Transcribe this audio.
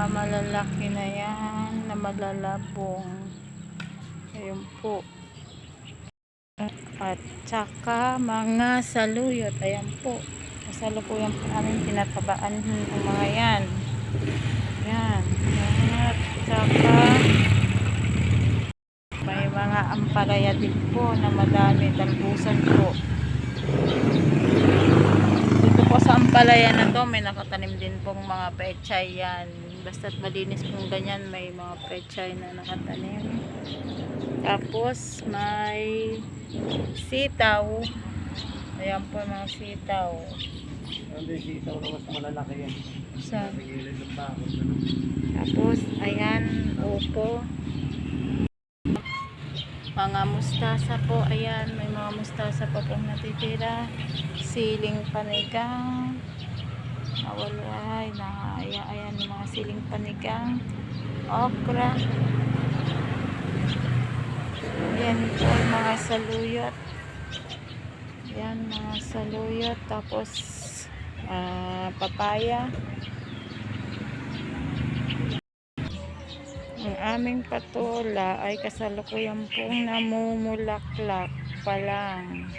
malalaki na yan na malalabong. Ayun po. At saka mga saluyot. Ayan po. Kasalukuyan po namin tinatabaan yung mga yan. Yan. At saka may mga ampalaya din po na madami. Talbusan po. Dito po sa ampalaya na to may nakatanim din pong mga pechay yan. Basta't malinis pong ganyan, may mga pechay na nakatanim. Tapos may sitaw. Ayan po mga sitaw. Hindi sitaw na mas malalaki yan. Tapos ayan, upo. Mga mustasa po, ayan, may mga mustasa pa pong natitira. Siling panigang. Nawalay na, ayan yung mga siling panigang. Okra. Ayan po mga saluyot. Ayan mga saluyot. Tapos papaya. Ang aming patola ay kasalukuyan pong namumulaklak pa lang.